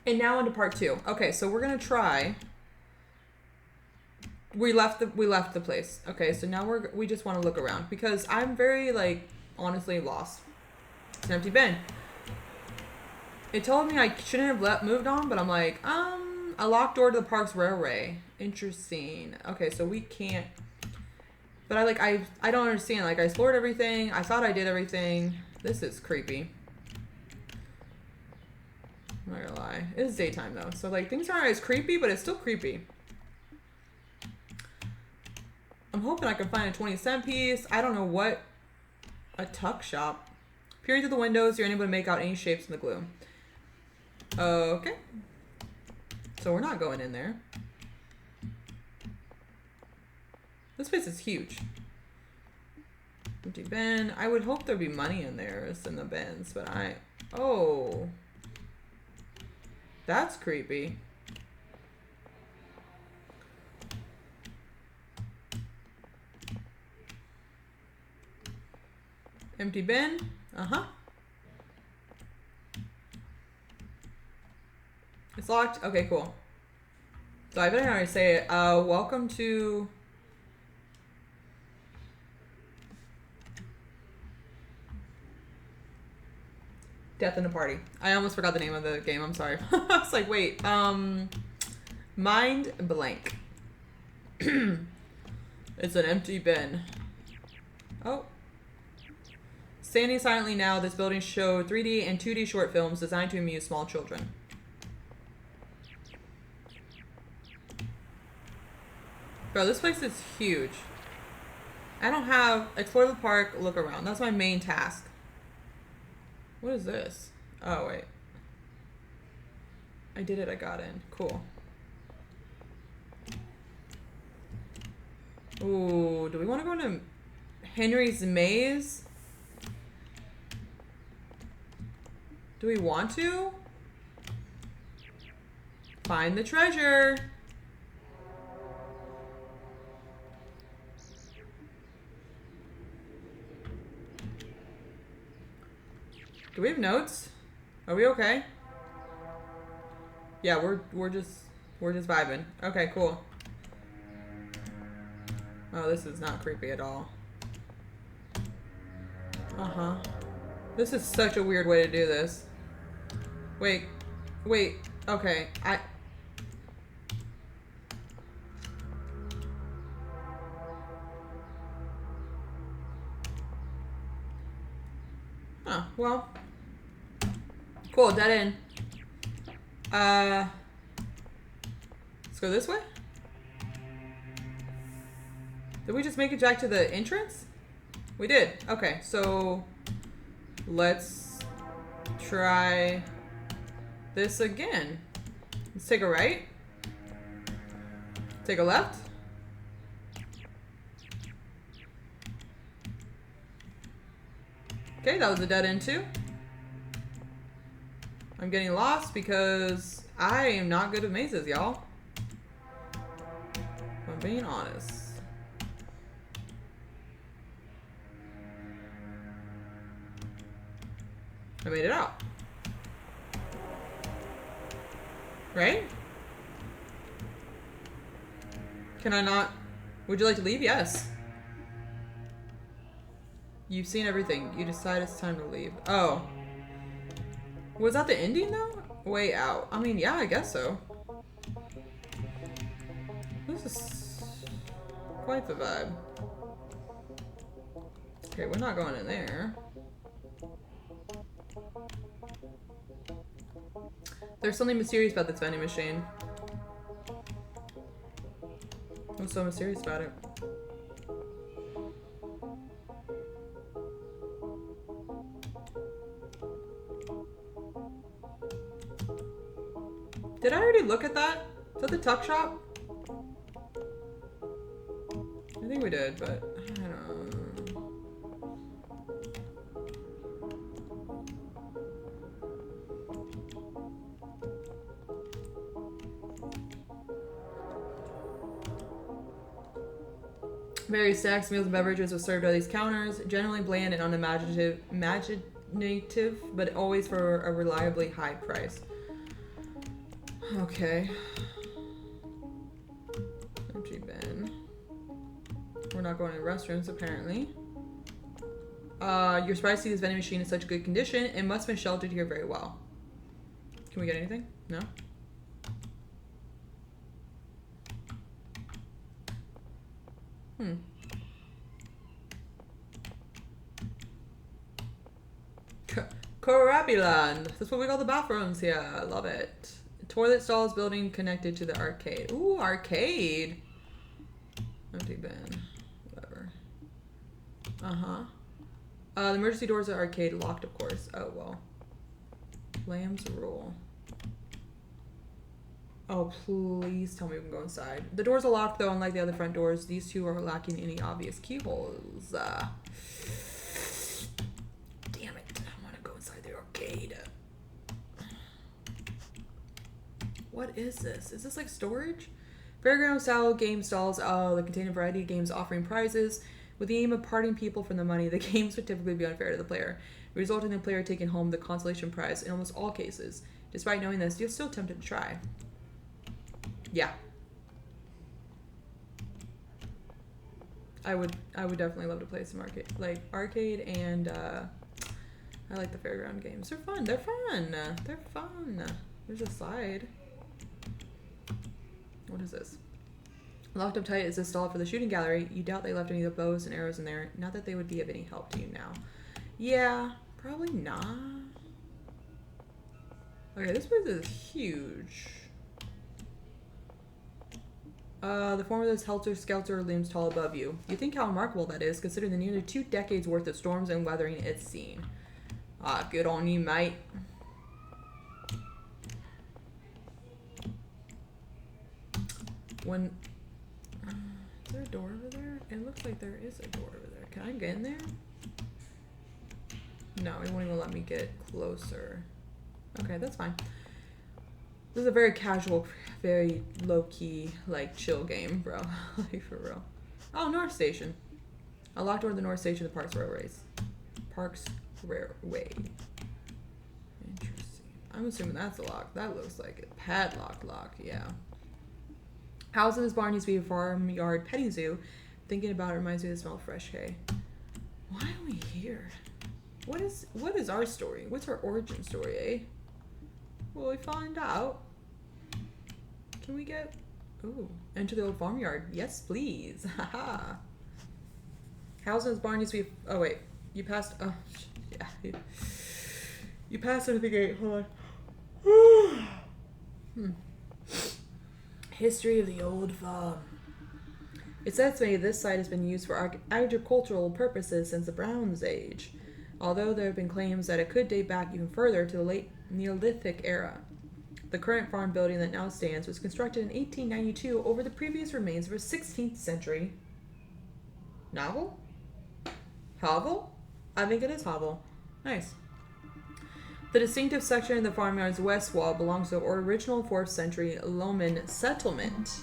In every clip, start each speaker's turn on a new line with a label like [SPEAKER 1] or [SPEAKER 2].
[SPEAKER 1] And now into part 2. Okay, so we're gonna try. We left the place. Okay, so now we just want to look around because I'm very like honestly lost. It's an empty bin. It told me I shouldn't have moved on, but I'm like, a locked door to the park's railway. Interesting. Okay, so we can't. But I don't understand. Like I explored everything. I thought I did everything. This is creepy. I'm not gonna lie. It is daytime though, so like things aren't as creepy, but it's still creepy. I'm hoping I can find a 20-cent piece. I don't know what. A tuck shop. Peering through the windows, you're unable to make out any shapes in the gloom. Okay. So we're not going in there. This place is huge. Empty bin. I would hope there'd be money in there, in the bins, but oh. That's creepy. Empty bin. Uh-huh. It's locked. Okay, cool. So I better already say it. Welcome to... Death in a Party. I almost forgot the name of the game. I'm sorry. I was like, wait. Mind blank. It's an empty bin. Oh. Standing silently now, this building showed 3D and 2D short films designed to amuse small children. Bro, this place is huge. I don't have... Explore the park, look around. That's my main task. What is this? Oh, wait. I did it. I got in. Cool. Ooh, do we want to go into Henry's Maze? Do we want to? Find the treasure. Do we have notes? Are we okay? Yeah, we're just vibing. Okay, cool. Oh, this is not creepy at all. Uh-huh. This is such a weird way to do this. Wait. Okay, Huh, well. Cool, dead end. Let's go this way? Did we just make it back to the entrance? We did. Okay, so let's try this again. Let's take a right. Take a left. Okay, that was a dead end too. I'm getting lost because I am not good at mazes, y'all. If I'm being honest. I made it out. Right? Can I not? Would you like to leave? Yes. You've seen everything. You decide it's time to leave. Oh. Was that the ending though? Way out. I mean, yeah, I guess so. This is quite the vibe. Okay, we're not going in there. There's something mysterious about this vending machine. What's so mysterious about it? Did I already look at that? Is that the tuck shop? I think we did, but I don't know. Various snacks, meals, and beverages were served at these counters, generally bland and unimaginative, but always for a reliably high price. Okay. Empty bin. We're not going to the restrooms, apparently. You're surprised to see this vending machine in such good condition. It must have been sheltered here very well. Can we get anything? No? Korabiland. That's what we call the bathrooms here. I love it. Toilet stalls building connected to the arcade. Ooh, arcade. Empty bin. Whatever. Uh-huh. The emergency doors at arcade locked, of course. Oh, well. Lamb's rule. Oh, please tell me we can go inside. The doors are locked, though, unlike the other front doors. These two are lacking any obvious keyholes. Damn it. I want to go inside the arcade. What is this? Is this like storage? Fairground style game stalls that contain a variety of games offering prizes. With the aim of parting people from the money, the games would typically be unfair to the player, resulting in the player taking home the consolation prize in almost all cases. Despite knowing this, you're still tempted to try. Yeah. I would definitely love to play some arcade and I like the fairground games. They're fun. They're fun. There's a slide. What is this? Locked up tight is a stall for the shooting gallery. You doubt they left any of the bows and arrows in there. Not that they would be of any help to you now. Yeah, probably not. Okay, this place is huge. The form of this helter-skelter looms tall above you. You think how remarkable that is, considering the nearly 2 decades worth of storms and weathering it's seen. Ah, good on you, mate. Is there a door over there? It looks like there is a door over there. Can I get in there? No, it won't even let me get closer. Okay, that's fine. This is a very casual, very low-key, like, chill game, bro. Like, for real. Oh, North Station. A locked door to the North Station of the Parks Railways. Parks Railway. Interesting. I'm assuming that's a lock. That looks like a padlock lock, yeah. Housed in this barn used to be a farmyard petting zoo. Thinking about it reminds me of the smell of fresh hay. Why are we here? What is our story? What's our origin story, eh? Will we find out? Can we get... Ooh, enter the old farmyard. Yes, please. Haha. Housed in this barn used to be... Oh, wait. You passed... Oh, yeah. You passed under the gate. Hold on. History of the old farm. It's estimated this site has been used for agricultural purposes since the Bronze Age, although there have been claims that it could date back even further to the late Neolithic era. The current farm building that now stands was constructed in 1892 over the previous remains of a 16th century novel? Hovel? I think it is hovel. Nice. The distinctive section of the farmyard's west wall belongs to the original 4th century Loman settlement.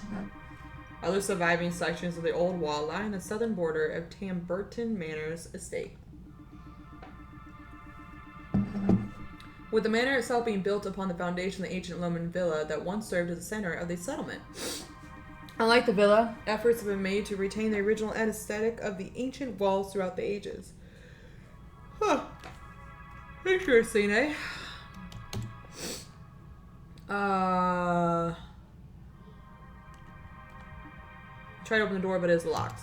[SPEAKER 1] Other surviving sections of the old wall lie on the southern border of Tamburton Manor's estate. With the manor itself being built upon the foundation of the ancient Loman villa that once served as the center of the settlement. Unlike the villa, efforts have been made to retain the original aesthetic of the ancient walls throughout the ages. Huh. Interesting, eh? Try to open the door, but it's locked.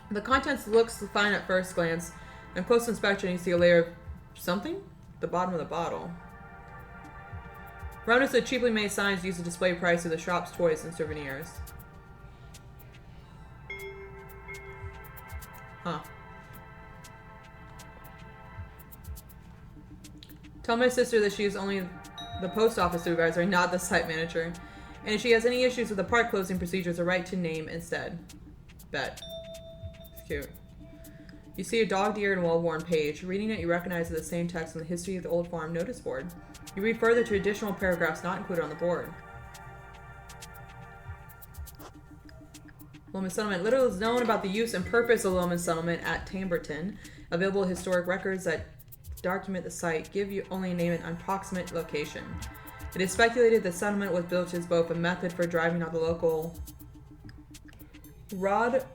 [SPEAKER 1] The contents looks fine at first glance. On close inspection, you see a layer of something at the bottom of the bottle. Around us, the cheaply made signs used to display price of the shop's toys and souvenirs. Huh. Tell my sister that she is only the post office supervisor, not the site manager. And if she has any issues with the park closing procedures, a right to name instead. Bet. It's cute. You see a dog-eared and well-worn page. Reading it, you recognize the same text in the History of the Old Farm notice board. You read further to additional paragraphs not included on the board. Loman Settlement. Little is known about the use and purpose of Loman Settlement at Tamburton. Available historic records that document the site give you only a name and approximate location. It is speculated the settlement was built as both a method for driving out the local Rodovi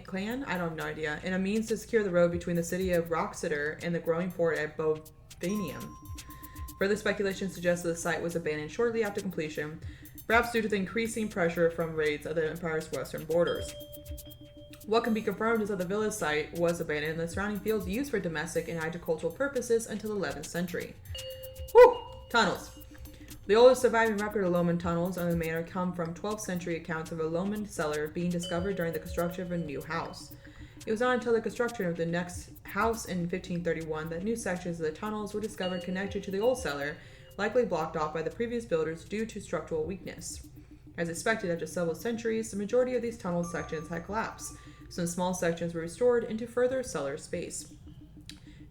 [SPEAKER 1] clan? I don't have no idea. And a means to secure the road between the city of Roxeter and the growing port at Bovanium. Further speculation suggests that the site was abandoned shortly after completion, perhaps due to the increasing pressure from raids of the empire's western borders. What can be confirmed is that the village site was abandoned and the surrounding fields used for domestic and agricultural purposes until the 11th century. Whew! Tunnels. The oldest surviving record of Loman tunnels on the manor come from 12th century accounts of a Loman cellar being discovered during the construction of a new house. It was not until the construction of the next house in 1531 that new sections of the tunnels were discovered connected to the old cellar, likely blocked off by the previous builders due to structural weakness. As expected, after several centuries, the majority of these tunnel sections had collapsed. Some small sections were restored into further cellar space.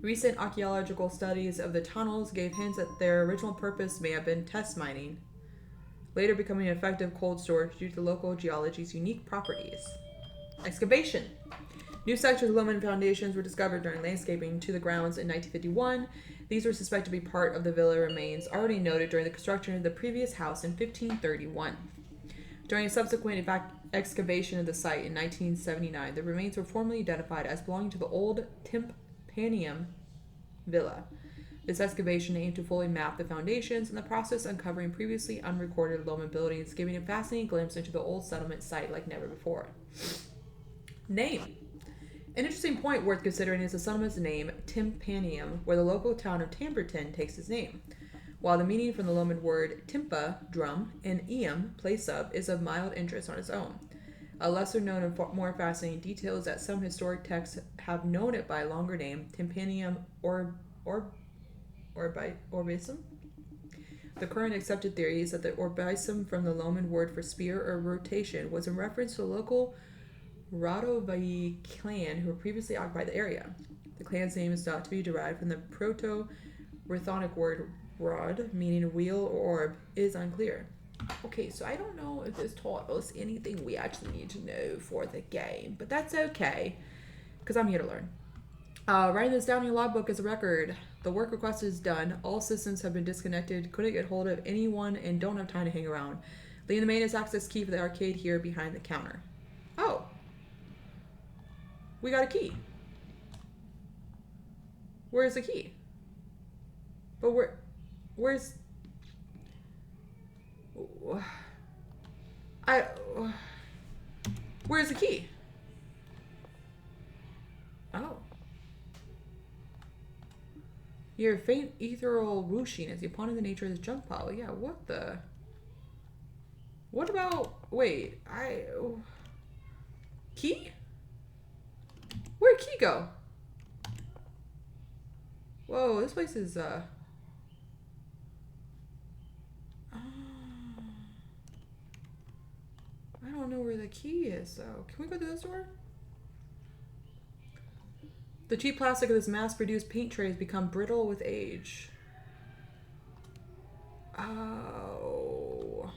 [SPEAKER 1] Recent archaeological studies of the tunnels gave hints that their original purpose may have been test mining, later becoming an effective cold storage due to local geology's unique properties. Excavation. New sections of Roman foundations were discovered during landscaping to the grounds in 1951. These were suspected to be part of the villa remains already noted during the construction of the previous house in 1531. During a subsequent excavation of the site in 1979, the remains were formally identified as belonging to the old Tympanium villa. This excavation aimed to fully map the foundations, in the process uncovering previously unrecorded Roman buildings, giving a fascinating glimpse into the old settlement site like never before. Name. An interesting point worth considering is the settlement's name, Tympanium, where the local town of Tamberton takes its name. While the meaning from the Roman word timpa, drum, and eum, place of, is of mild interest on its own. A lesser known and more fascinating detail is that some historic texts have known it by a longer name, Tympanium Orbisum. The current accepted theory is that the Orbisum from the Roman word for spear or rotation was in reference to the local Radovi clan who were previously occupied the area. The clan's name is thought to be derived from the Proto-Brythonic word rod, meaning wheel or orb, is unclear. Okay, so I don't know if this taught us anything we actually need to know for the game, but that's okay, because I'm here to learn. Writing this down in your logbook as a record. The work request is done. All systems have been disconnected, couldn't get hold of anyone, and don't have time to hang around. Leaving the maintenance access key for the arcade here behind the counter. Oh. We got a key. Where's the key? But where's... Where's the key? Oh. Your faint ethereal whooshing as you ponder the nature of this junk pile. Yeah, what the... What about... Wait, Key? Where'd Key go? Whoa, this place is, I don't know where the key is, though. Can we go to this door? The cheap plastic of this mass-produced paint tray has become brittle with age. Oh.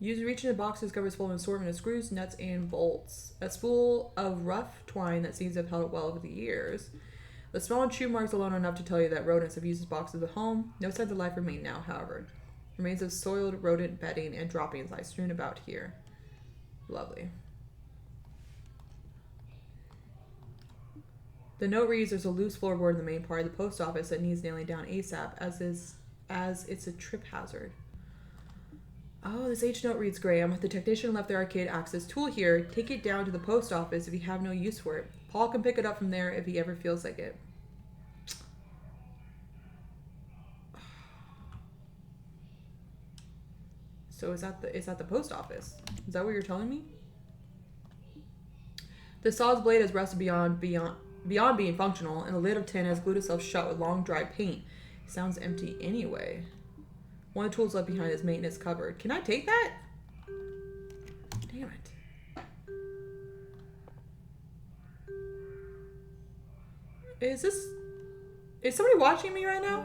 [SPEAKER 1] Use reaching the box to discover its full assortment of screws, nuts, and bolts. A spool of rough twine that seems to have held it well over the years. The smell and chew marks alone are enough to tell you that rodents have used this box as a home. No signs of life remain now, however. Remains of soiled rodent bedding and droppings lie strewn about here. Lovely. The note reads, there's a loose floorboard in the main part of the post office that needs nailing down ASAP, as it's a trip hazard. Oh, this H note reads, Graham, the technician left the arcade access tool here. Take it down to the post office if you have no use for it. Paul can pick it up from there if he ever feels like it. So is that the post office? Is that what you're telling me? The saw's blade has rusted beyond being functional, and the lid of tin has glued itself shut with long dry paint. It sounds empty anyway. One of the tools left behind is maintenance cupboard. Can I take that? Damn it. Is somebody watching me right now?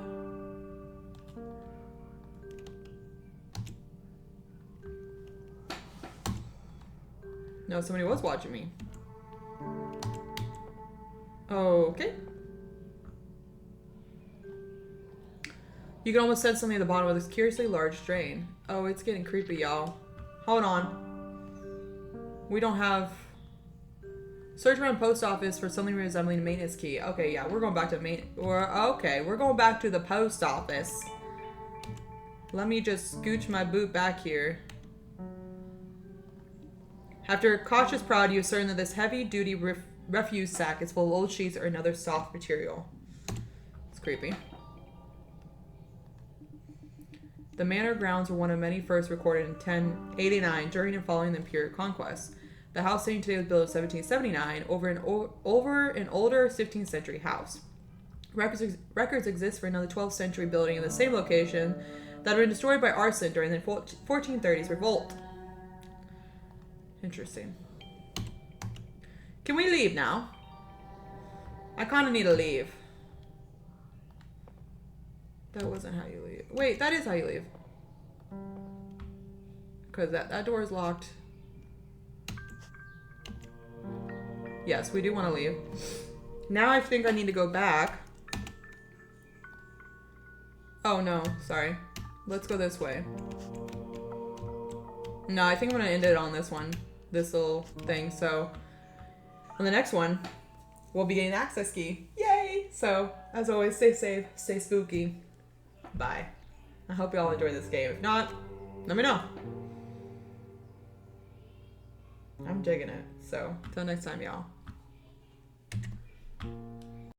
[SPEAKER 1] No, somebody was watching me. Okay. You can almost sense something at the bottom of this curiously large drain. Oh, it's getting creepy, y'all. Hold on. We don't have... Search around post office for something resembling a maintenance key. Okay, yeah, we're going back to we're going back to the post office. Let me just scooch my boot back here. After a cautious prod, you are certain that this heavy-duty refuse sack is full of old sheets or another soft material. It's creepy. The manor grounds were one of many first recorded in 1089 during and following the Imperial conquest. The house sitting today was built in 1779 over an older 15th century house. Records exist for another 12th century building in the same location that had been destroyed by arson during the 1430s revolt. Interesting. Can we leave now? I kind of need to leave. That wasn't how you leave. Wait, that is how you leave. Because that door is locked. Yes, we do want to leave. Now I think I need to go back. Oh, no. Sorry. Let's go this way. No, I think I'm going to end it on this one. This little thing. So, on the next one, we'll be getting an access key. Yay! So, as always, stay safe, stay spooky. Bye. I hope y'all enjoy this game. If not, let me know. I'm digging it. So, till next time, y'all.